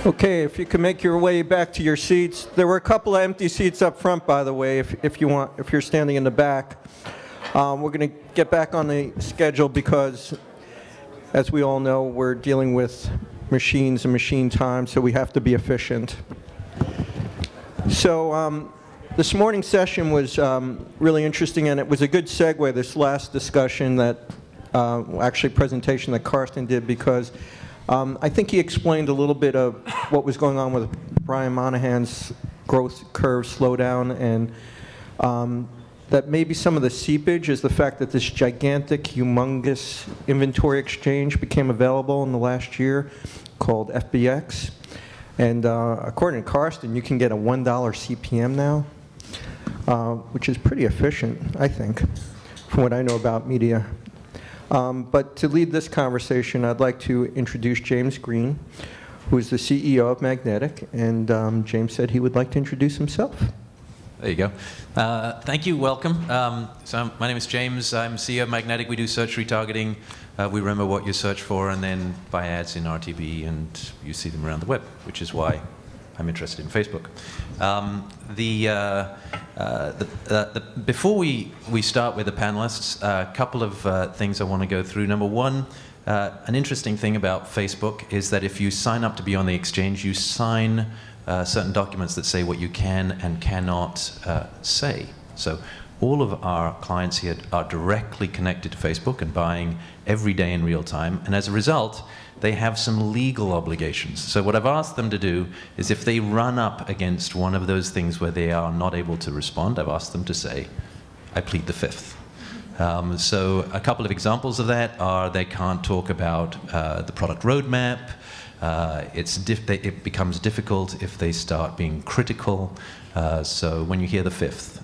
Okay, if you can make your way back to your seats. There were a couple of empty seats up front, by the way, if you're standing in the back. We're going to get back on the schedule because, as we all know, we're dealing with machines and machine time, so we have to be efficient. So this morning's session was really interesting, and it was a good segue, this last discussion that, actually presentation that Karsten did, because I think he explained a little bit of what was going on with Brian Monahan's growth curve slowdown, and that maybe some of the seepage is the fact that this gigantic, humongous inventory exchange became available in the last year called FBX. And according to Karsten, you can get a $1 CPM now, which is pretty efficient, I think, from what I know about media. But to lead this conversation, I'd like to introduce James Green, who is the CEO of Magnetic, and James said he would like to introduce himself. There you go. Thank you, welcome. So my name is James, I'm CEO of Magnetic. We do search retargeting. We remember what you search for and then buy ads in RTB, and you see them around the web, which is why I'm interested in Facebook. Before we start with the panelists, a couple of things I want to go through. Number one, an interesting thing about Facebook is that if you sign up to be on the exchange, you sign certain documents that say what you can and cannot say. So all of our clients here are directly connected to Facebook and buying every day in real time, and as a result, they have some legal obligations. So what I've asked them to do is if they run up against one of those things where they are not able to respond, I've asked them to say, I plead the fifth. So a couple of examples of that are they can't talk about the product roadmap. It becomes difficult if they start being critical. So when you hear the fifth,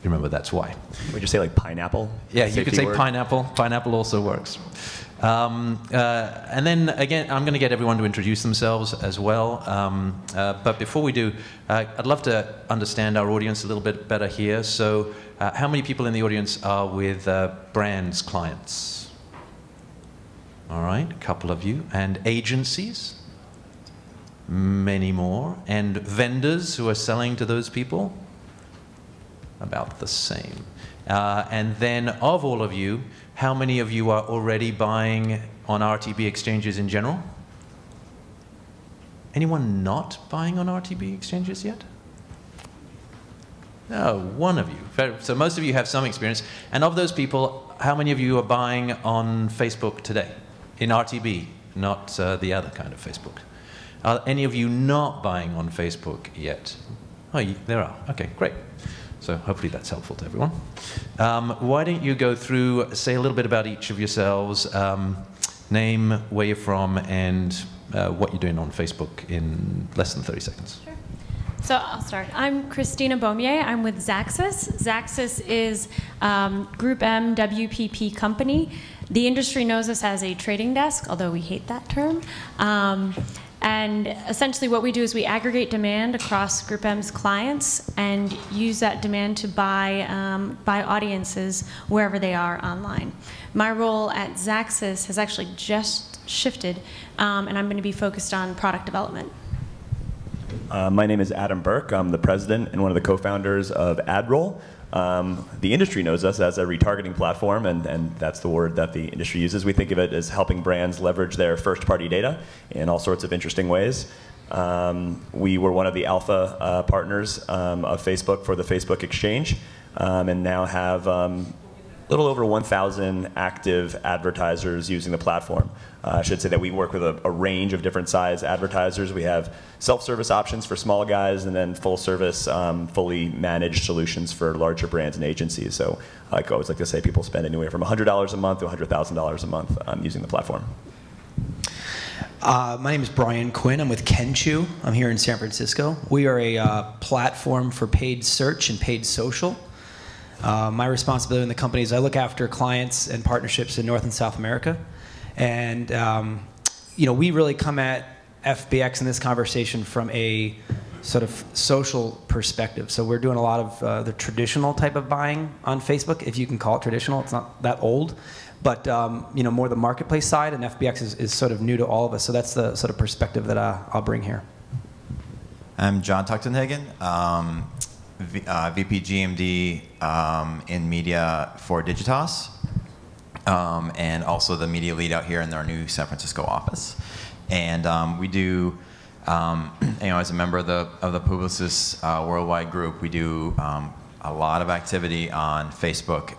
remember that's why. Would you say like pineapple? Yeah, you could say pineapple. Pineapple also works. And then again, I'm going to get everyone to introduce themselves as well. But before we do, I'd love to understand our audience a little bit better here. So how many people in the audience are with brands, clients? All right, a couple of you. And agencies? Many more. And vendors who are selling to those people? About the same. And then of all of you, how many of you are already buying on RTB exchanges in general? Anyone not buying on RTB exchanges yet? No, one of you. So most of you have some experience. And of those people, how many of you are buying on Facebook today? In RTB, not the other kind of Facebook. Are any of you not buying on Facebook yet? Oh, there are. Okay, great. So hopefully that's helpful to everyone. Why don't you go through, say a little bit about each of yourselves, name, where you're from, and what you're doing on Facebook in less than 30 seconds. Sure. So I'll start. I'm Christina Beaumier. I'm with Xaxis. Xaxis is Group M WPP company. The industry knows us as a trading desk, although we hate that term. And essentially what we do is we aggregate demand across Group M's clients and use that demand to buy audiences wherever they are online. My role at Xaxis has actually just shifted, and I'm going to be focused on product development. My name is Adam Berke. I'm the president and one of the co-founders of AdRoll. The industry knows us as a retargeting platform, and that's the word that the industry uses. We think of it as helping brands leverage their first-party data in all sorts of interesting ways. We were one of the alpha partners of Facebook for the Facebook Exchange, and now have a little over 1,000 active advertisers using the platform. I should say that we work with a range of different size advertisers. We have self-service options for small guys, and then full-service, fully managed solutions for larger brands and agencies. So I always like to say people spend anywhere from $100 a month to $100,000 a month using the platform. My name is Brian Quinn. I'm with Kenshoo. I'm here in San Francisco. We are a platform for paid search and paid social. My responsibility in the company is I look after clients and partnerships in North and South America. And we really come at FBX in this conversation from a sort of social perspective. So we're doing a lot of the traditional type of buying on Facebook, if you can call it traditional. It's not that old. But more the marketplace side, and FBX is sort of new to all of us. So that's the sort of perspective that I'll bring here. I'm John Tuchtenhagen, VP GMD in media for Digitas, and also the media lead out here in our new San Francisco office. And we do, as a member of the Publicis Worldwide Group, we do a lot of activity on Facebook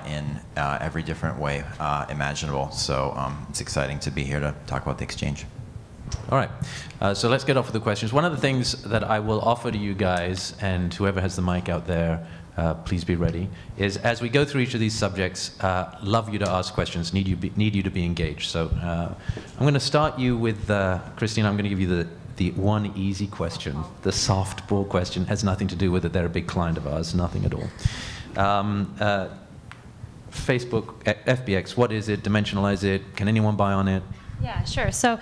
in every different way imaginable. So it's exciting to be here to talk about the exchange. All right, so let's get off with the questions. One of the things that I will offer to you guys, and whoever has the mic out there, please be ready, is as we go through each of these subjects, love you to ask questions, need you to be engaged. So I'm going to start you with, Christina, I'm going to give you the one easy question. The softball question has nothing to do with it. They're a big client of ours, nothing at all. Facebook, FBX, what is it? Dimensionalize it. Can anyone buy on it? Yeah, sure. So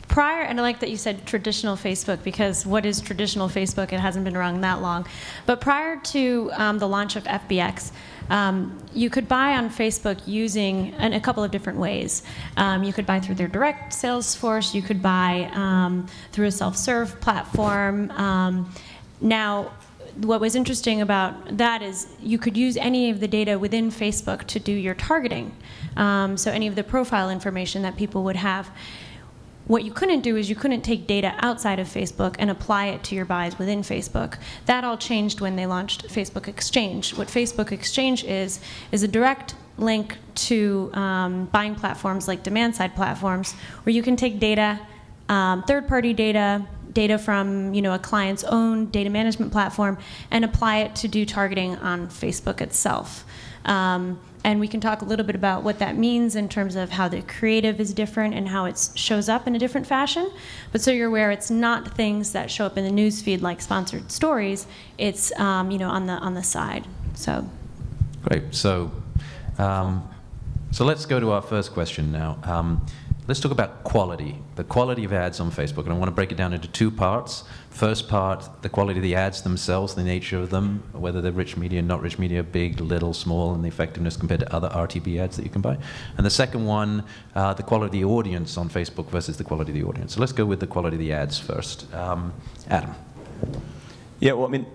prior, and I like that you said traditional Facebook, because what is traditional Facebook? It hasn't been around that long. But prior to the launch of FBX, you could buy on Facebook using a couple of different ways. You could buy through their direct sales force. You could buy through a self-serve platform. Now, what was interesting about that is you could use any of the data within Facebook to do your targeting. So any of the profile information that people would have. What you couldn't do is you couldn't take data outside of Facebook and apply it to your buys within Facebook. That all changed when they launched Facebook Exchange. What Facebook Exchange is a direct link to buying platforms like demand-side platforms, where you can take data, third-party data from a client's own data management platform, and apply it to do targeting on Facebook itself. And we can talk a little bit about what that means in terms of how the creative is different and how it shows up in a different fashion. But so you're aware, it's not things that show up in the news feed like sponsored stories. It's on the side. So great. So let's go to our first question now. Let's talk about quality, the quality of ads on Facebook. And I want to break it down into two parts. First part, the quality of the ads themselves, the nature of them, whether they're rich media, not rich media, big, little, small, and the effectiveness compared to other RTB ads that you can buy. And the second one, the quality of the audience on Facebook versus the quality of the audience. So let's go with the quality of the ads first. Adam. Yeah, well, I mean,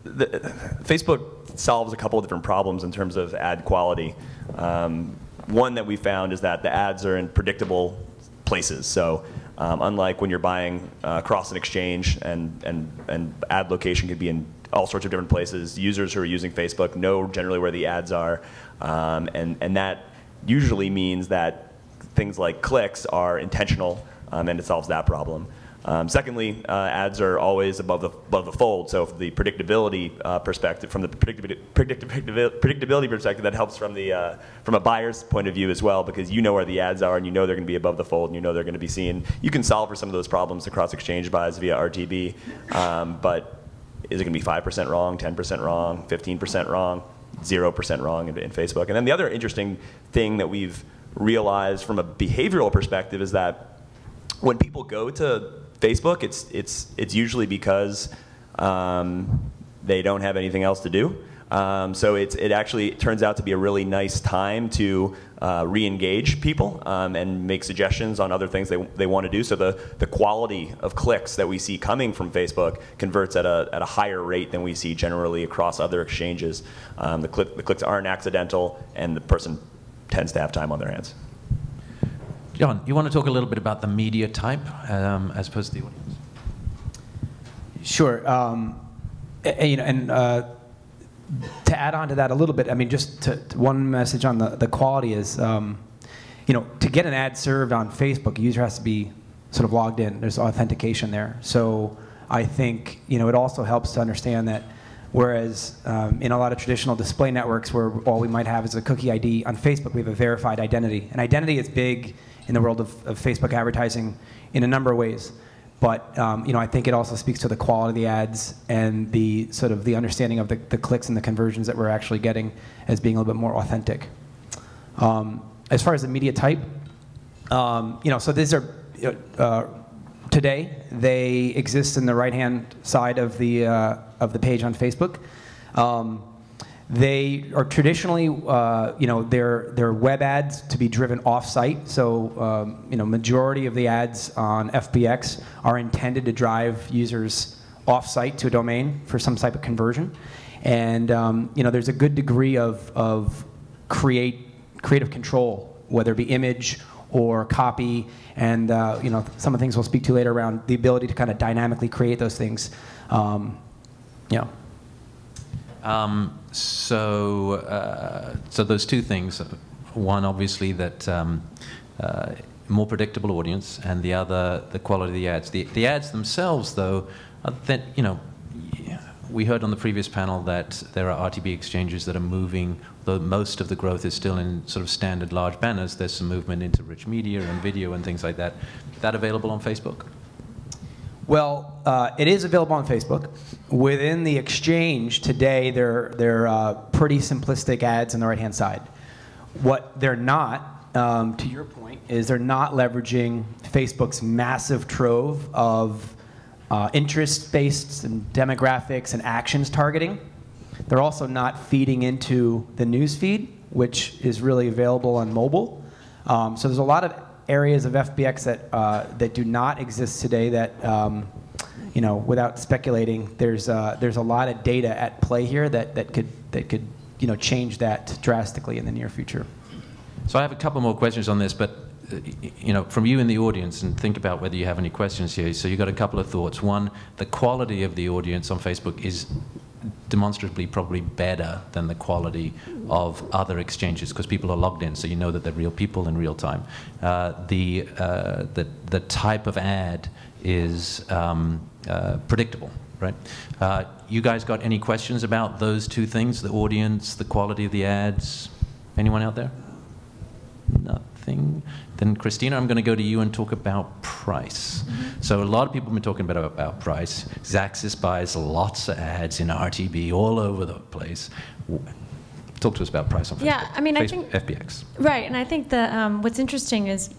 Facebook solves a couple of different problems in terms of ad quality. One that we found is that the ads are in predictable places. So unlike when you're buying across an exchange and ad location could be in all sorts of different places, users who are using Facebook know generally where the ads are. And that usually means that things like clicks are intentional, and it solves that problem. Secondly, ads are always above the fold. So from the predictability perspective, predictability perspective, that helps from a buyer's point of view as well, because you know where the ads are and you know they're going to be above the fold and you know they're going to be seen. You can solve for some of those problems across exchange buys via RTB, but is it going to be 5% wrong, 10% wrong, 15% wrong, 0% wrong in Facebook? And then the other interesting thing that we've realized from a behavioral perspective is that when people go to Facebook, it's usually because they don't have anything else to do. So it actually turns out to be a really nice time to re-engage people and make suggestions on other things they want to do. So the quality of clicks that we see coming from Facebook converts at a higher rate than we see generally across other exchanges. The clicks aren't accidental, and the person tends to have time on their hands. John, you want to talk a little bit about the media type as opposed to the audience? Sure. To add on to that a little bit, I mean, just one message on the quality is, to get an ad served on Facebook, a user has to be sort of logged in. There's authentication there. So I think, it also helps to understand that whereas in a lot of traditional display networks where all we might have is a cookie ID, on Facebook we have a verified identity. And identity is big in the world of Facebook advertising in a number of ways. But I think it also speaks to the quality of the ads and the sort of the understanding of the clicks and the conversions that we're actually getting as being a little bit more authentic. As far as the media type, so these are today they exist in the right-hand side of the page on Facebook. They are traditionally, they're web ads to be driven off-site. So, majority of the ads on FBX are intended to drive users off-site to a domain for some type of conversion. And, there's a good degree of creative control, whether it be image or copy, and some of the things we'll speak to later around the ability to kind of dynamically create those things. So those two things, one obviously that more predictable audience, and the other the quality of the ads. The ads themselves, though, that we heard on the previous panel that there are RTB exchanges that are moving, though most of the growth is still in sort of standard large banners. There's some movement into rich media and video and things like that. Is that available on Facebook? Well, it is available on Facebook. Within the exchange today, they're pretty simplistic ads on the right-hand side. What they're not, to your point, is they're not leveraging Facebook's massive trove of interest-based and demographics and actions targeting. They're also not feeding into the news feed, which is really available on mobile. So there's a lot of areas of FBX that do not exist today that, without speculating, there's a lot of data at play here that could change that drastically in the near future. So I have a couple more questions on this, but from you in the audience, and think about whether you have any questions here. So you've got a couple of thoughts. One, the quality of the audience on Facebook is demonstrably probably better than the quality of other exchanges because people are logged in, so you know that they're real people in real time. The type of ad is predictable, right? You guys got any questions about those two things, the audience, the quality of the ads? Anyone out there? Nothing. Then Christina, I'm going to go to you and talk about price. So a lot of people have been talking about price. Xaxis buys lots of ads in RTB all over the place. Talk to us about price on Facebook. Yeah, I mean, I think FBX. Right, and I think the what's interesting is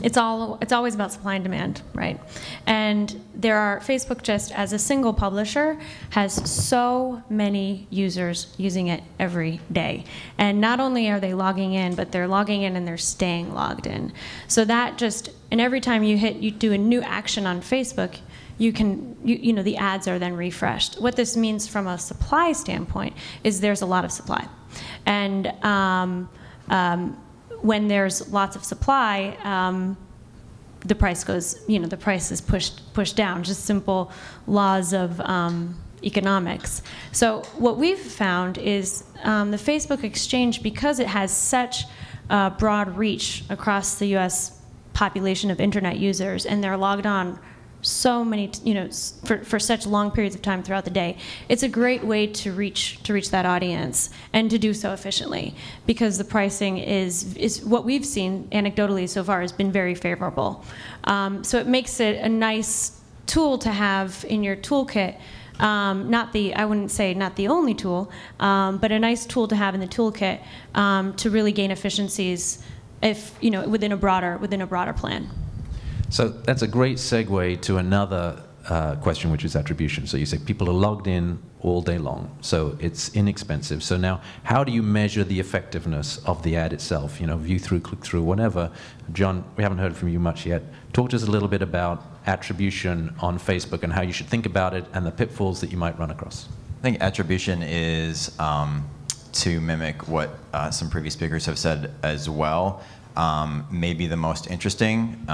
it's always about supply and demand, right? And Facebook just as a single publisher has so many users using it every day. And not only are they logging in, but they're logging in and they're staying logged in. So that and every time you do a new action on Facebook, the ads are then refreshed. What this means from a supply standpoint is there's a lot of supply. And when there's lots of supply, the price goes, the price is pushed down, just simple laws of economics. So what we've found is the Facebook exchange, because it has such broad reach across the US population of internet users, and they're logged on so many, for such long periods of time throughout the day, it's a great way to reach that audience and to do so efficiently, because the pricing is what we've seen anecdotally so far has been very favorable. So it makes it a nice tool to have in your toolkit. I wouldn't say not the only tool, but a nice tool to have in the toolkit to really gain efficiencies within a broader plan. So that's a great segue to another question, which is attribution. So you say people are logged in all day long, so it's inexpensive. So now, how do you measure the effectiveness of the ad itself? View through, click through, whatever. John, we haven't heard from you much yet. Talk to us a little bit about attribution on Facebook and how you should think about it and the pitfalls that you might run across. I think attribution is to mimic what some previous speakers have said as well. Maybe the most interesting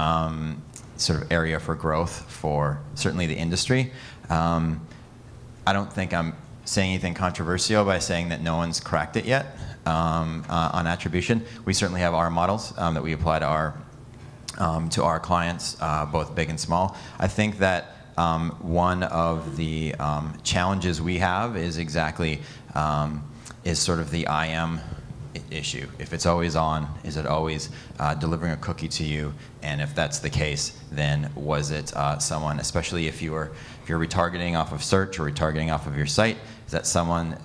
sort of area for growth for certainly the industry. I don't think I'm saying anything controversial by saying that no one's cracked it yet on attribution. We certainly have our models that we apply to our clients, both big and small. I think that one of the challenges we have is exactly is sort of the IM issue. If it's always on, is it always delivering a cookie to you? And if that's the case, then was it someone, especially if you're retargeting off of search or retargeting off of your site, is that someone,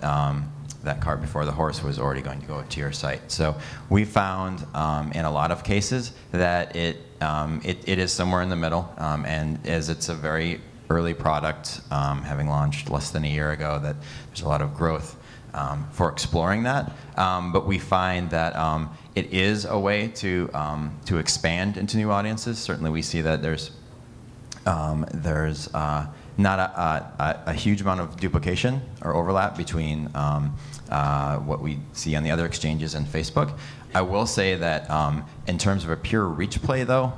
that cart before the horse was already going to go to your site? So we found in a lot of cases that it is somewhere in the middle, and as it's a very early product, having launched less than a year ago, that there's a lot of growth exploring that. But we find that it is a way to expand into new audiences. Certainly, we see that there's not a huge amount of duplication or overlap between what we see on the other exchanges and Facebook. I will say that in terms of a pure reach play, though,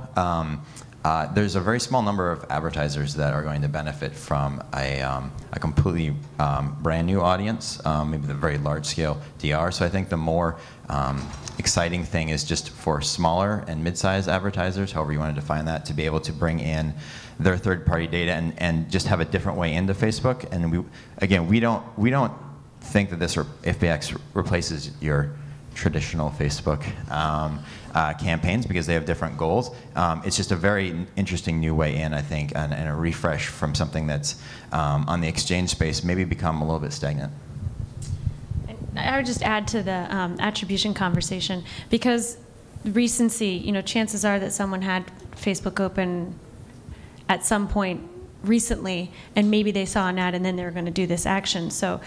there's a very small number of advertisers that are going to benefit from a completely brand new audience, maybe the very large-scale DR. So I think the more exciting thing is just for smaller and mid-sized advertisers, however you want to define that, to be able to bring in their third-party data and just have a different way into Facebook. And we don't think that this FBX replaces your traditional Facebook campaigns, because they have different goals. It's just a very interesting new way in, I think, and a refresh from something that's on the exchange space maybe become a little bit stagnant. I would just add to the attribution conversation, because recency, chances are that someone had Facebook open at some point recently, and maybe they saw an ad and then they were going to do this action. So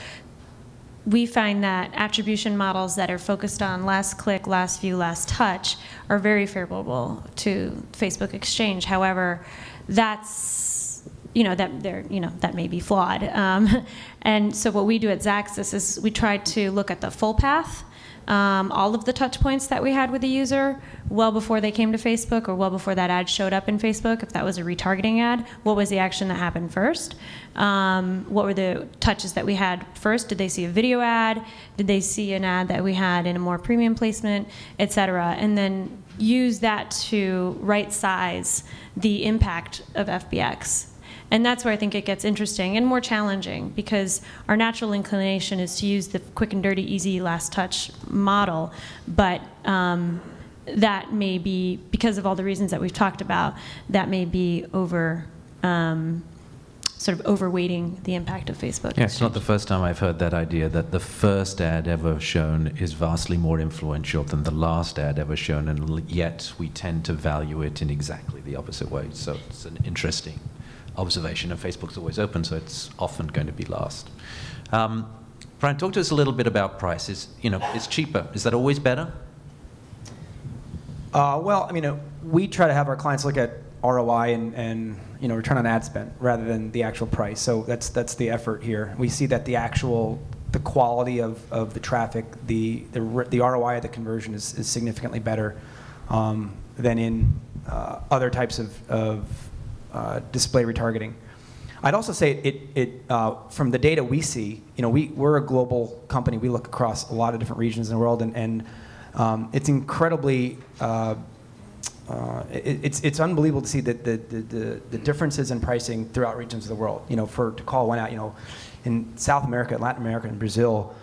we find that attribution models that are focused on last click, last view, last touch are very favorable to Facebook Exchange. However, that's that may be flawed. And so what we do at Xaxis is we try to look at the full path, all of the touch points that we had with the user well before they came to Facebook or well before that ad showed up in Facebook. If that was a retargeting ad, what was the action that happened first? What were the touches that we had first? Did they see a video ad? Did they see an ad that we had in a more premium placement, et cetera? And then use that to right size the impact of FBX. And that's where I think it gets interesting and more challenging, because our natural inclination is to use the quick and dirty, easy, last touch model. But that may be, because of all the reasons that we've talked about, that may be sort of overweighting the impact of Facebook. Yeah, it's not the first time I've heard that idea, that the first ad ever shown is vastly more influential than the last ad ever shown, and yet we tend to value it in exactly the opposite way. So it's an interesting observation, and Facebook's always open, so it's often going to be last. Brian, talk to us a little bit about prices. It's cheaper. Is that always better? Well, we try to have our clients look at ROI and return on ad spend rather than the actual price. So that's the effort here. We see that the quality of the traffic, the ROI of the conversion is significantly better than in other types of display retargeting. I'd also say from the data we see, we're a global company. We look across a lot of different regions in the world, and it's incredibly, it's unbelievable to see the differences in pricing throughout regions of the world. To call one out, in South America, Latin America, and Brazil,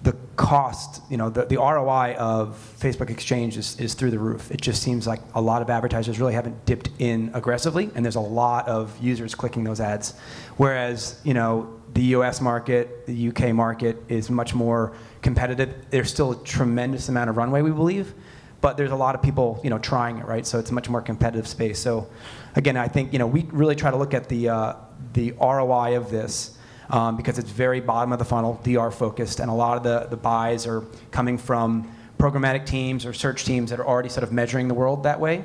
the cost, the ROI of Facebook Exchange is through the roof. It just seems like a lot of advertisers really haven't dipped in aggressively, and there's a lot of users clicking those ads. Whereas, the US market, the UK market is much more competitive. There's still a tremendous amount of runway, we believe, but there's a lot of people, trying it, right? So it's a much more competitive space. So again, I think, we really try to look at the ROI of this, because it's very bottom of the funnel, DR focused, and a lot of the buys are coming from programmatic teams or search teams that are already sort of measuring the world that way.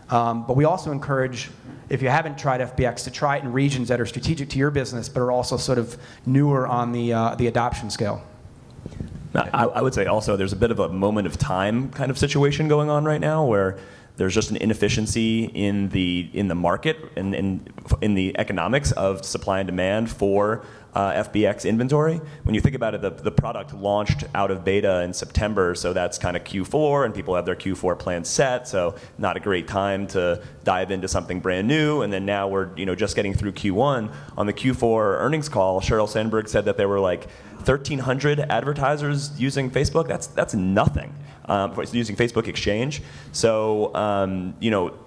But we also encourage, if you haven't tried FBX, to try it in regions that are strategic to your business but are also sort of newer on the adoption scale. I would say also there's a bit of a moment of time kind of situation going on right now, where there's just an inefficiency in the market and in the economics of supply and demand for FBX inventory. When you think about it, the product launched out of beta in September, so that's kind of Q4, and people have their Q4 plans set, so not a great time to dive into something brand new. And then now we're just getting through Q1. On the Q4 earnings call, Sheryl Sandberg said that there were like 1,300 advertisers using Facebook. That's nothing. Using Facebook Exchange. So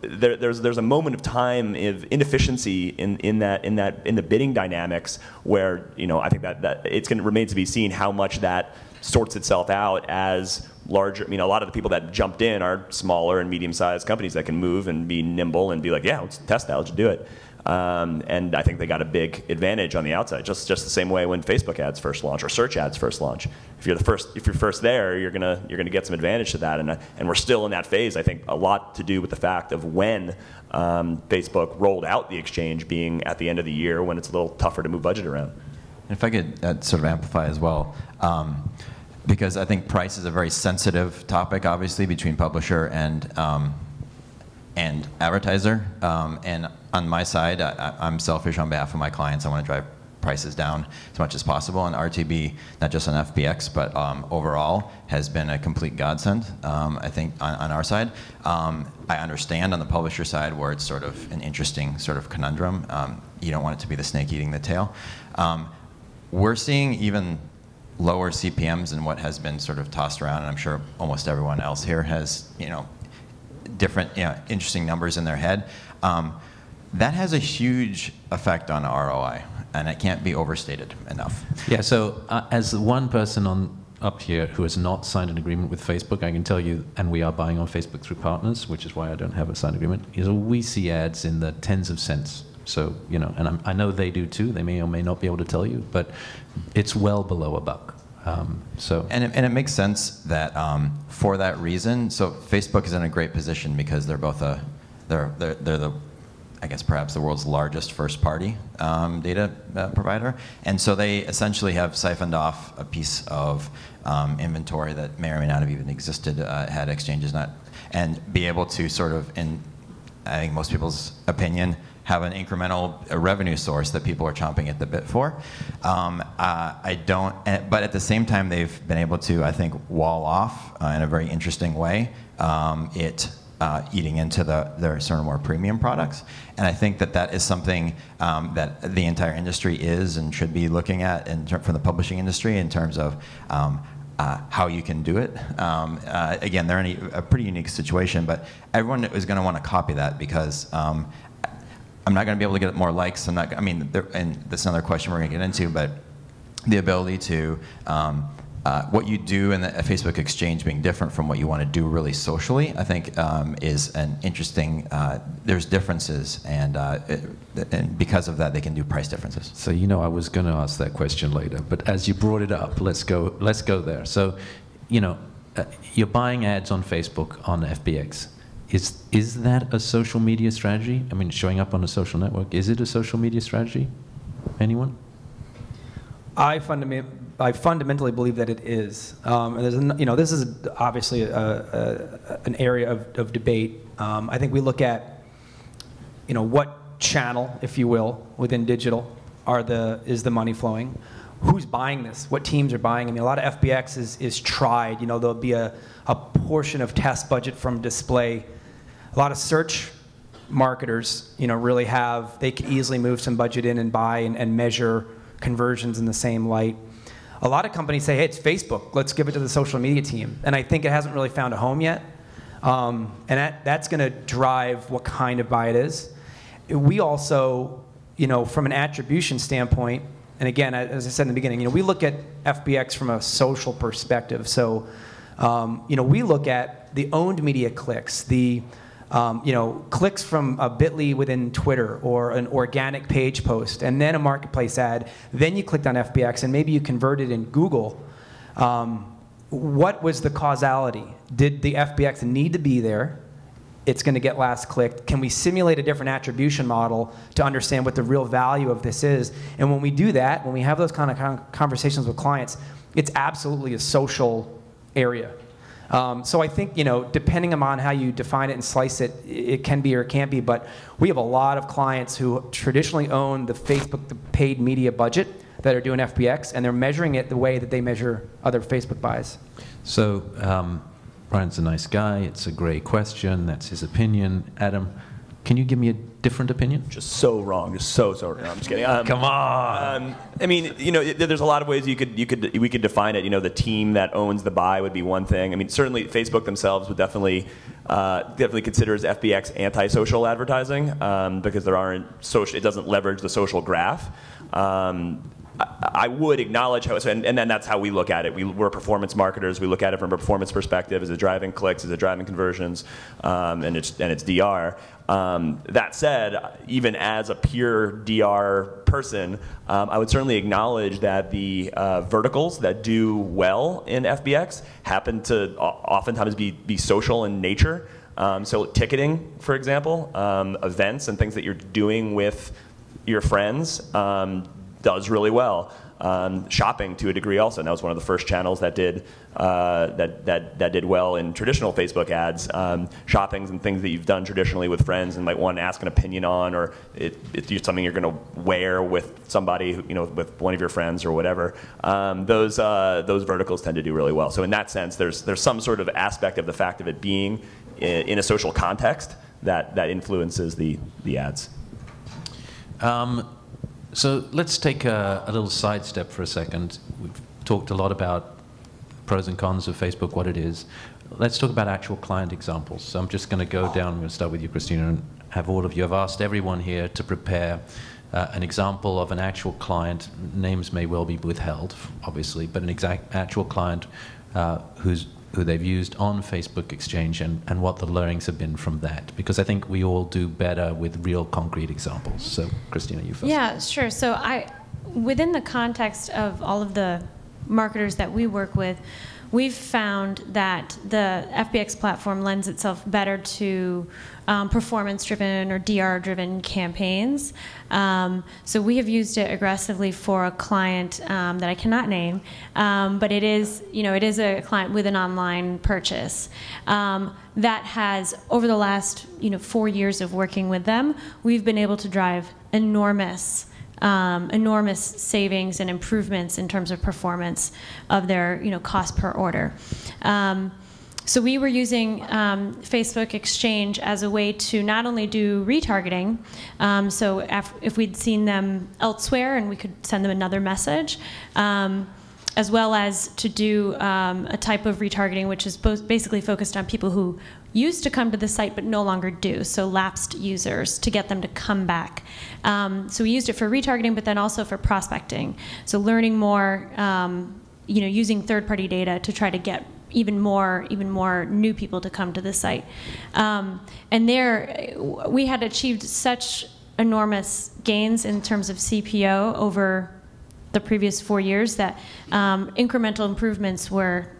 there's a moment of time of inefficiency in the bidding dynamics where I think that it's going to remain to be seen how much that sorts itself out as larger. A lot of the people that jumped in are smaller and medium-sized companies that can move and be nimble and be like, yeah, let's test that, let's do it. And I think they got a big advantage on the outside, just the same way when Facebook ads first launch or search ads first launch. If you're first there, you're gonna get some advantage to that. And we're still in that phase. I think a lot to do with the fact of when Facebook rolled out the exchange being at the end of the year, when it's a little tougher to move budget around. If I could sort of amplify as well, because I think price is a very sensitive topic, obviously, between publisher and advertiser. And on my side, I'm selfish on behalf of my clients. I want to drive prices down as much as possible. And RTB, not just on FBX, but overall, has been a complete godsend, I think, on our side. I understand on the publisher side where it's sort of an interesting sort of conundrum. You don't want it to be the snake eating the tail. We're seeing even lower CPMs than what has been sort of tossed around, and I'm sure almost everyone else here has, different, interesting numbers in their head. That has a huge effect on ROI, and it can't be overstated enough. Yeah, so as one person up here who has not signed an agreement with Facebook, I can tell you, and we are buying on Facebook through partners, which is why I don't have a signed agreement, is we see ads in the tens of cents. So, and I know they do too. They may or may not be able to tell you, but it's well below $1. And it makes sense that for that reason. So Facebook is in a great position because they're both they're the, I guess perhaps the world's largest first-party data provider, and so they essentially have siphoned off a piece of inventory that may or may not have even existed had exchanges not, and be able to sort of, in I think most people's opinion, have an incremental revenue source that people are chomping at the bit for. I don't, but at the same time, they've been able to, I think, wall off in a very interesting way eating into their sort of more premium products. And I think that is something that the entire industry is and should be looking at from the publishing industry in terms of how you can do it. Again, they're in a pretty unique situation, but everyone is going to want to copy that because I'm not going to be able to get more likes. And that's another question we're going to get into, but the ability to, what you do in the Facebook exchange being different from what you want to do really socially, I think is an interesting, there's differences, and because of that, they can do price differences. So I was going to ask that question later, but as you brought it up, let's go there. So, you're buying ads on Facebook on FBX. Is that a social media strategy? I mean, showing up on a social network, is it a social media strategy? Anyone? I fundamentally believe that it is. And this is obviously an area of debate. I think we look at, what channel, if you will, within digital is the money flowing? Who's buying this? What teams are buying? I mean, a lot of FBX is tried. There'll be a portion of test budget from display. A lot of search marketers, really they could easily move some budget in and buy and measure conversions in the same light. A lot of companies say, hey, it's Facebook. Let's give it to the social media team. And I think it hasn't really found a home yet. And that's going to drive what kind of buy it is. We also, from an attribution standpoint, and again, as I said in the beginning, we look at FBX from a social perspective. So, we look at the owned media clicks, the clicks from a bit.ly within Twitter or an organic page post, and then a marketplace ad. Then you clicked on FBX, and maybe you converted in Google. What was the causality? Did the FBX need to be there? It's going to get last clicked. Can we simulate a different attribution model to understand what the real value of this is? And when we do that, when we have those kind of conversations with clients, it's absolutely a social area. So I think, depending on how you define it and slice it, it can be or it can't be. But we have a lot of clients who traditionally own the paid media budget that are doing FBX, and they're measuring it the way that they measure other Facebook buys. So Brian's a nice guy. It's a great question. That's his opinion. Adam, can you give me a different opinion? Just so wrong. Just so wrong. I'm just kidding. Come on. There's a lot of ways we could define it. The team that owns the buy would be one thing. I mean, certainly Facebook themselves would definitely considers FBX anti-social advertising because it doesn't leverage the social graph. I would acknowledge how, and then that's how we look at it. We're performance marketers. We look at it from a performance perspective. Is it driving clicks? Is it driving conversions? And it's DR. That said, even as a pure DR person, I would certainly acknowledge that the verticals that do well in FBX happen to oftentimes be social in nature. So ticketing, for example, events and things that you're doing with your friends does really well. Shopping to a degree also, and that was one of the first channels that did that did well in traditional Facebook ads. Shoppings and things that you've done traditionally with friends and might want to ask an opinion on, or it's something you're going to wear with somebody, with one of your friends or whatever. Those verticals tend to do really well. So in that sense, there's some sort of aspect of the fact of it being in a social context that influences the ads. So let's take a little sidestep for a second. We've talked a lot about pros and cons of Facebook, what it is. Let's talk about actual client examples. So I'm just going to go down. I'm going to start with you, Christina, and have all of you. I've asked everyone here to prepare an example of an actual client. Names may well be withheld, obviously, but an actual client who they've used on Facebook Exchange and what the learnings have been from that. Because I think we all do better with real concrete examples. So Christina, you first. Yeah, sure. So within the context of all of the marketers that we work with, we've found that the FBX platform lends itself better to performance-driven or DR-driven campaigns. So we have used it aggressively for a client that I cannot name, but it is a client with an online purchase that has, over the last 4 years of working with them, we've been able to drive enormous savings and improvements in terms of performance of their cost per order. So we were using Facebook Exchange as a way to not only do retargeting, so if we'd seen them elsewhere and we could send them another message, as well as to do a type of retargeting which is basically focused on people who used to come to the site but no longer do, so lapsed users, to get them to come back. So we used it for retargeting, but then also for prospecting. So learning more, using third-party data to try to get even more new people to come to the site. And there, we had achieved such enormous gains in terms of CPO over the previous 4 years that incremental improvements were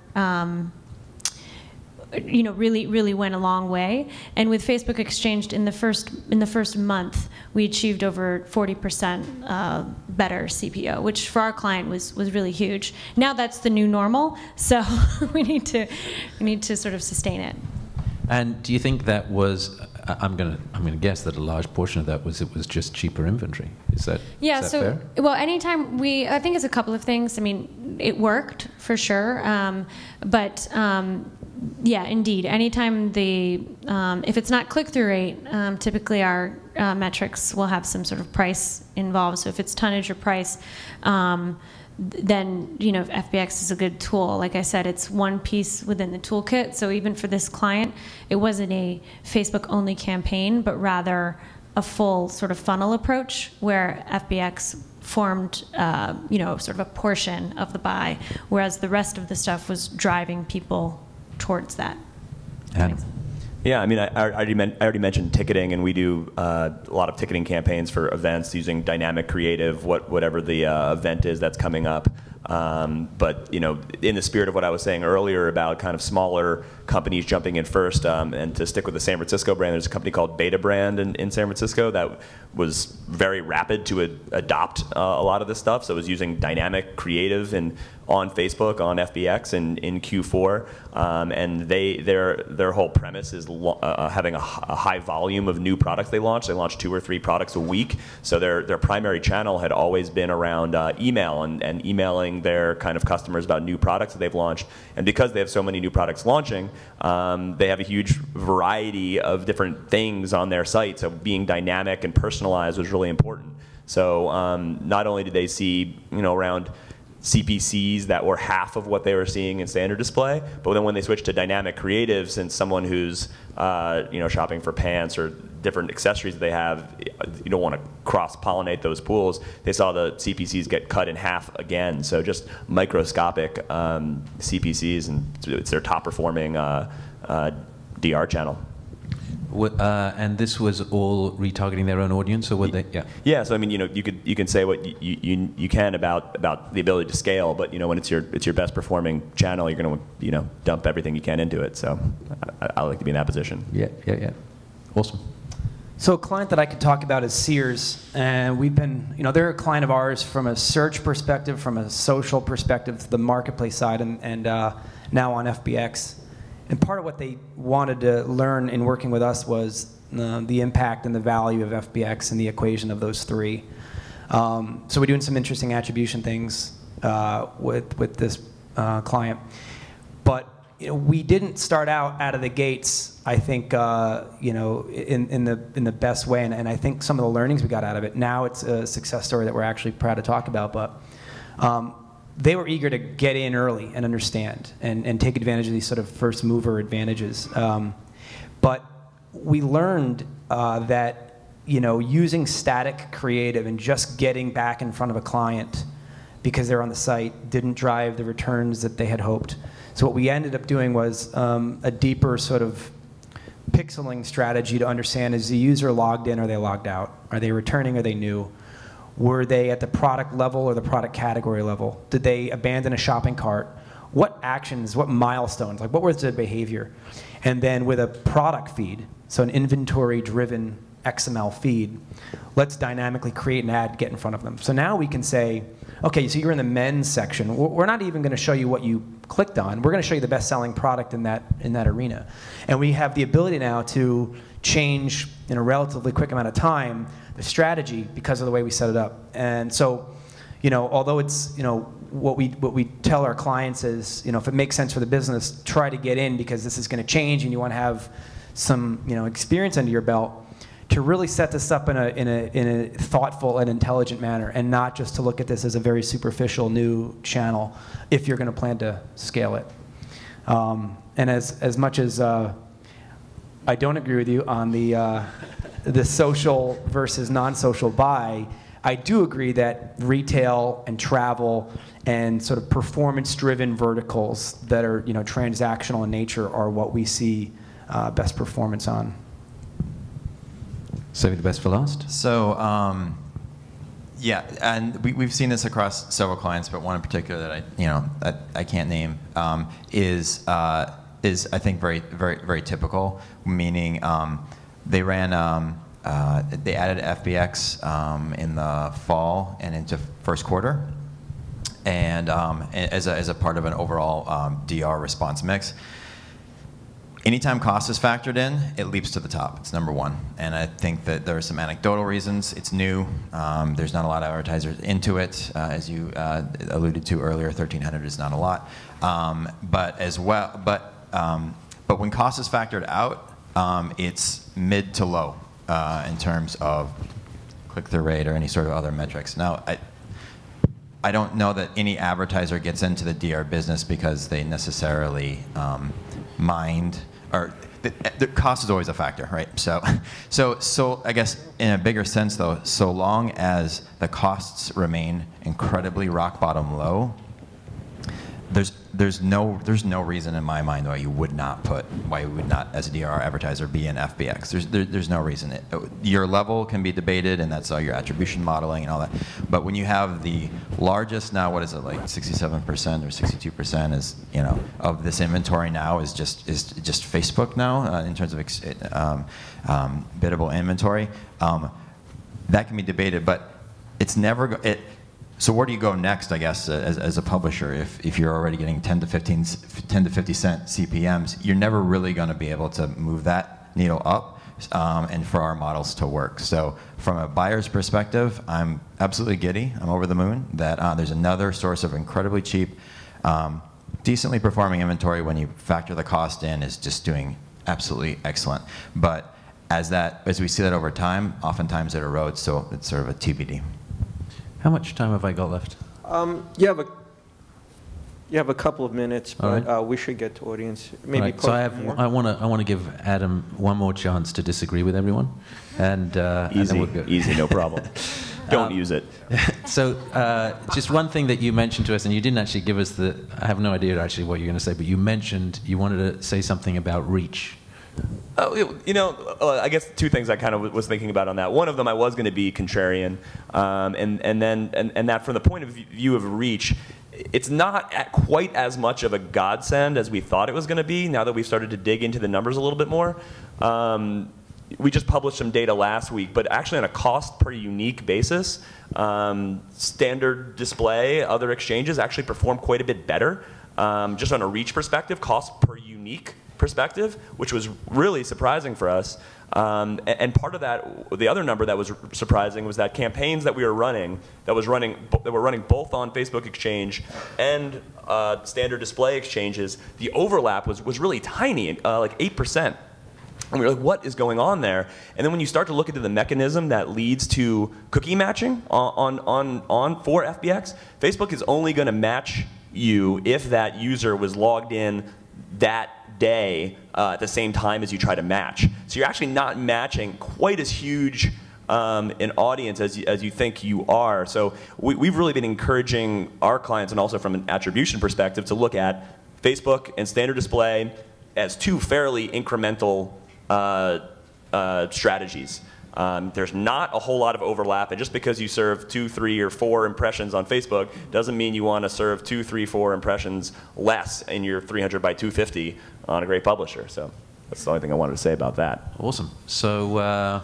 really went a long way. And with Facebook Exchange, in the first month, we achieved over 40% better CPO, which for our client was really huge. Now that's the new normal, so we need to sort of sustain it. And do you think that was? I'm gonna guess that a large portion of that was just cheaper inventory. Is that fair? Well, anytime I think it's a couple of things. I mean, it worked for sure, but yeah, indeed. Anytime if it's not click-through rate, typically our metrics will have some sort of price involved. So if it's tonnage or price, then FBX is a good tool. Like I said, it's one piece within the toolkit. So even for this client, it wasn't a Facebook-only campaign, but rather a full sort of funnel approach where FBX formed, sort of a portion of the buy, whereas the rest of the stuff was driving people towards that. Yeah, I mean, I already mentioned ticketing, and we do a lot of ticketing campaigns for events using dynamic creative, whatever the event is that's coming up. But in the spirit of what I was saying earlier about kind of smaller companies jumping in first, and to stick with the San Francisco brand, there's a company called Beta Brand in San Francisco that was very rapid to adopt a lot of this stuff. So it was using dynamic creative on Facebook, on FBX, in Q4, and their whole premise is having a high volume of new products they launched. They launched 2 or 3 products a week. So their primary channel had always been around email and emailing their kind of customers about new products that they've launched. And because they have so many new products launching, they have a huge variety of different things on their site. So being dynamic and personalized was really important. So not only did they see around CPCs that were half of what they were seeing in standard display. But then when they switched to dynamic creatives, and someone who's shopping for pants or different accessories that they have, you don't want to cross-pollinate those pools. They saw the CPCs get cut in half again. So just microscopic CPCs, and it's their top-performing DR channel. And this was all retargeting their own audience, or were they? Yeah. Yeah. So I mean, you can say what you can about the ability to scale, but when it's your best performing channel, you're going to dump everything you can into it. So I like to be in that position. Yeah. Awesome. So a client that I could talk about is Sears, and we've been, they're a client of ours from a search perspective, from a social perspective, the marketplace side, and now on FBX. And part of what they wanted to learn in working with us was the impact and the value of FBX and the equation of those three. So we're doing some interesting attribution things with this client. But we didn't start out of the gates, I think, in the best way. And I think some of the learnings we got out of it, now it's a success story that we're actually proud to talk about. But they were eager to get in early and understand and take advantage of these sort of first mover advantages. But we learned that using static creative and just getting back in front of a client because they're on the site didn't drive the returns that they had hoped. So what we ended up doing was a deeper sort of pixeling strategy to understand, is the user logged in or are they logged out? Are they returning or are they new? Were they at the product level or the product category level? Did they abandon a shopping cart? What actions, what milestones, like what was their behavior? And then with a product feed, so an inventory-driven XML feed, let's dynamically create an ad, get in front of them. So now we can say, okay, so you're in the men's section. We're not even going to show you what you clicked on. We're going to show you the best-selling product in that arena. And we have the ability now to change in a relatively quick amount of time the strategy because of the way we set it up. And so, although it's, what we tell our clients is, if it makes sense for the business, try to get in because this is going to change and you want to have some, experience under your belt, to really set this up in a thoughtful and intelligent manner, and not just to look at this as a very superficial new channel if you're going to plan to scale it. And as much as I don't agree with you on the social versus non-social buy, I do agree that retail and travel and sort of performance-driven verticals that are transactional in nature are what we see best performance on. Saving the best for last. So, yeah, and we've seen this across several clients, but one in particular that I can't name is I think very very typical. Meaning, they ran they added FBX in the fall and into first quarter, and as a part of an overall DR response mix. Anytime cost is factored in, it leaps to the top. It's number one. And I think that there are some anecdotal reasons. It's new. There's not a lot of advertisers into it. As you alluded to earlier, 1,300 is not a lot. But when cost is factored out, it's mid to low in terms of click-through rate or any sort of other metrics. Now, I don't know that any advertiser gets into the DR business because they necessarily mind, or the cost is always a factor, right? So I guess in a bigger sense, though, so long as the costs remain incredibly rock bottom low, there's no reason in my mind why you would not, as a DR advertiser, be in FBX. There's no reason. Your level can be debated, and that's all your attribution modeling and all that. But when you have the largest, now what is it, like 67% or 62% is of this inventory now is just Facebook now in terms of biddable inventory. That can be debated, but it's never So where do you go next, I guess, as a publisher? If you're already getting 10 to 50 cent CPMs, you're never really going to be able to move that needle up and for our models to work. So from a buyer's perspective, I'm absolutely giddy. I'm over the moon that there's another source of incredibly cheap, decently performing inventory when you factor the cost in is just doing absolutely excellent. But as we see that over time, oftentimes it erodes, so it's sort of a TBD. How much time have I got left? You have a You have a couple of minutes, but right. we should get to audience. All Maybe right, so I want to give Adam one more chance to disagree with everyone, and Easy, and then we'll go. easy, no problem. Don't use it. So just one thing that you mentioned to us, and you didn't actually give us the, I have no idea actually what you're going to say, but you mentioned you wanted to say something about reach. Oh, you know, I guess two things I kind of was thinking about on that. One of them I was going to be contrarian, and that from the point of view of reach, it's not quite as much of a godsend as we thought it was going to be now that we've started to dig into the numbers a little bit more. We just published some data last week, but actually on a cost per unique basis, standard display, other exchanges actually perform quite a bit better. Just on a reach perspective, cost per unique perspective, which was really surprising for us. And part of that, the other number that was surprising was that campaigns that we were running, that were running both on Facebook Exchange and standard display exchanges, the overlap was really tiny, like 8%. And we were like, what is going on there? And then when you start to look into the mechanism that leads to cookie matching for FBX, Facebook is only going to match you if that user was logged in that day at the same time as you try to match. So you're actually not matching quite as huge an audience as you think you are. So we've really been encouraging our clients, and also from an attribution perspective, to look at Facebook and standard display as two fairly incremental strategies. There's not a whole lot of overlap, and just because you serve 2, 3, or 4 impressions on Facebook doesn't mean you want to serve 2, 3, 4 impressions less in your 300 by 250 on a great publisher. So that's the only thing I wanted to say about that. Awesome. So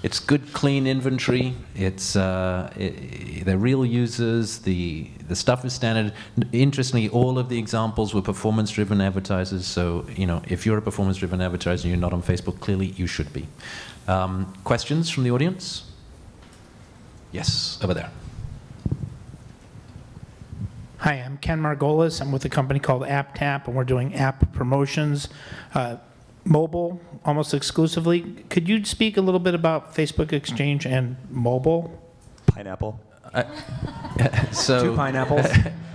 it's good, clean inventory. It's they're real users. The stuff is standard. Interestingly, all of the examples were performance-driven advertisers. So if you're a performance-driven advertiser and you're not on Facebook, clearly you should be. Questions from the audience? Yes, over there. Hi, I'm Ken Margolis. I'm with a company called AppTap, and we're doing app promotions, mobile almost exclusively. Could you speak a little bit about Facebook Exchange and mobile? Pineapple. So 2 pineapples.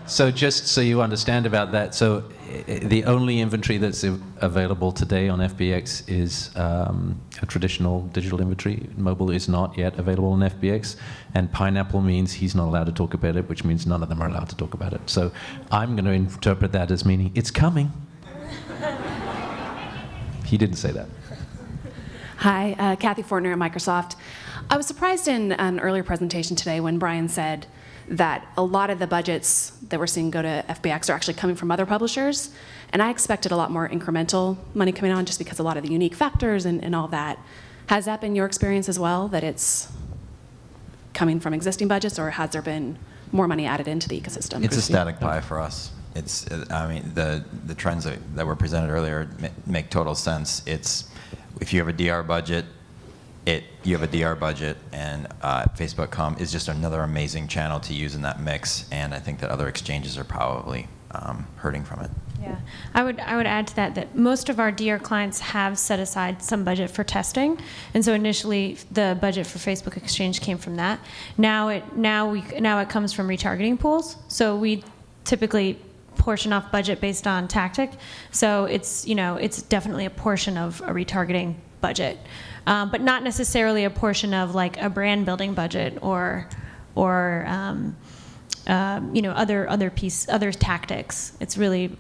So just so you understand about that, so the only inventory that's available today on FBX is a traditional digital inventory. Mobile is not yet available on FBX, and pineapple means he's not allowed to talk about it, which means none of them are allowed to talk about it. So I'm going to interpret that as meaning it's coming. He didn't say that. Hi, Kathy Fortner at Microsoft. I was surprised in an earlier presentation today when Brian said that a lot of the budgets that we're seeing go to FBX are actually coming from other publishers. And I expected a lot more incremental money coming on just because a lot of the unique factors and all that. Has that been your experience as well, that it's coming from existing budgets, or has there been more money added into the ecosystem? It's a static pie for us. It's, I mean, the trends that were presented earlier make total sense. It's, if you have a DR budget, you have a DR budget, and Facebook.com is just another amazing channel to use in that mix, and I think that other exchanges are probably hurting from it. Yeah, I would add to that most of our DR clients have set aside some budget for testing, and so initially the budget for Facebook Exchange came from that. Now it comes from retargeting pools. So we typically portion off budget based on tactic. So it's definitely a portion of a retargeting budget, but not necessarily a portion of like a brand building budget or other tactics. It's really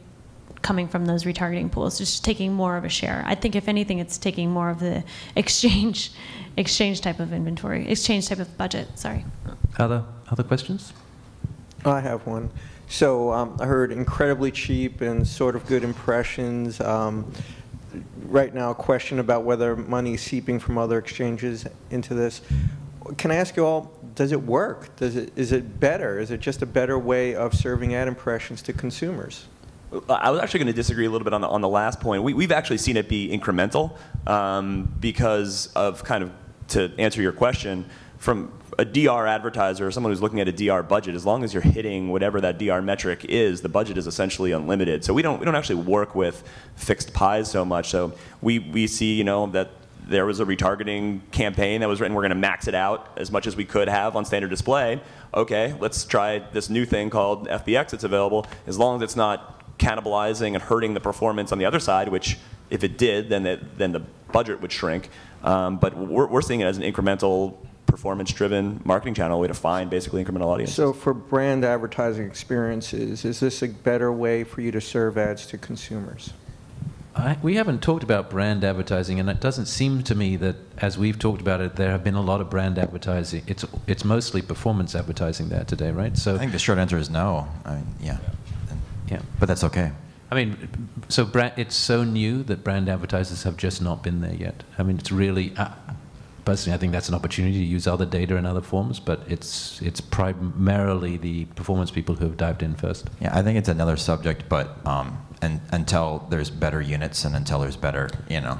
coming from those retargeting pools, just taking more of a share. I think if anything, it's taking more of the exchange type of inventory, exchange type of budget. Sorry. Other questions? I have one. So I heard incredibly cheap and sort of good impressions. Right now, a question about whether money is seeping from other exchanges into this. Can I ask you all, does it work? Is it better? Is it just a better way of serving ad impressions to consumers? I was actually going to disagree a little bit on the last point. We've actually seen it be incremental because of to answer your question, from a DR advertiser or someone who's looking at a DR budget, as long as you're hitting whatever that DR metric is, the budget is essentially unlimited. So we don't actually work with fixed pies so much. So we see that there was a retargeting campaign that was written, we're going to max it out as much as we could have on standard display. Okay, let's try this new thing called FBX that's available, as long as it's not cannibalizing and hurting the performance on the other side, which if it did, then the budget would shrink. But we're seeing it as an incremental, performance-driven marketing channel, a way to find basically incremental audiences. So for brand advertising experiences, is this a better way for you to serve ads to consumers? We haven't talked about brand advertising, and it doesn't seem to me that, as we've talked about it, there have been a lot of brand advertising. It's mostly performance advertising there today, right? So I think the short answer is no. I mean, yeah. Yeah. But that's okay. I mean, so it's so new that brand advertisers have just not been there yet. I mean, it's really, personally, I think that's an opportunity to use other data in other forms, but it's primarily the performance people who have dived in first. Yeah, I think it's another subject, but until there's better units and until there's better, you know.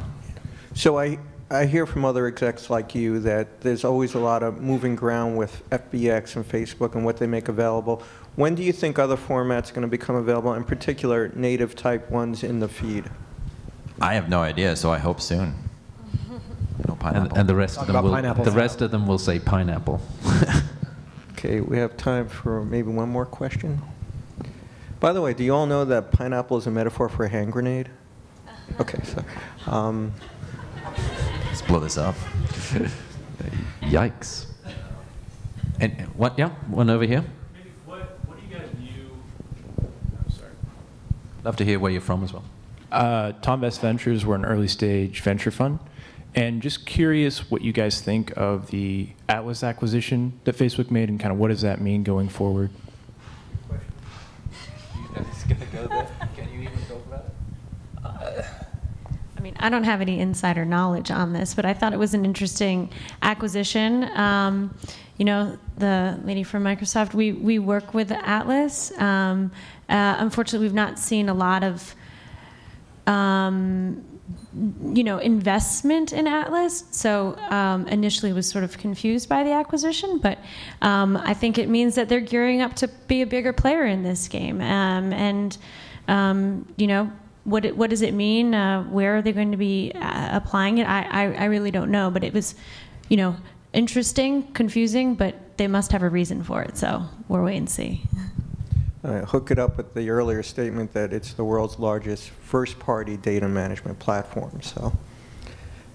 So I hear from other execs like you that there's always a lot of moving ground with FBX and Facebook and what they make available. When do you think other formats are going to become available, in particular native type ones in the feed? I have no idea, so I hope soon. No pineapple. And the rest of them will say pineapple. Okay, we have time for maybe one more question. By the way, do you all know that pineapple is a metaphor for a hand grenade? Okay, so let's blow this up. Yikes. And what? Yeah, one over here. Maybe what do you guys view? I'm sorry. Love to hear where you're from as well. Tom Best Ventures, we're an early stage venture fund. And just curious what you guys think of the Atlas acquisition that Facebook made, and kind of what does that mean going forward? Can you even talk about it? I mean, I don't have any insider knowledge on this, but I thought it was an interesting acquisition. You know, the lady from Microsoft, we work with Atlas. Unfortunately, we've not seen a lot of you know, investment in Atlas, so initially was sort of confused by the acquisition, but I think it means that they're gearing up to be a bigger player in this game. You know, what does it mean? Where are they going to be applying it? I really don't know, but it was, you know, interesting, confusing, but they must have a reason for it, so we'll wait and see. Hook it up with the earlier statement that it's the world's largest first-party data management platform. So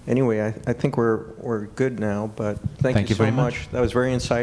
anyway, I think we're good now, but thank you so very much. That was very insightful.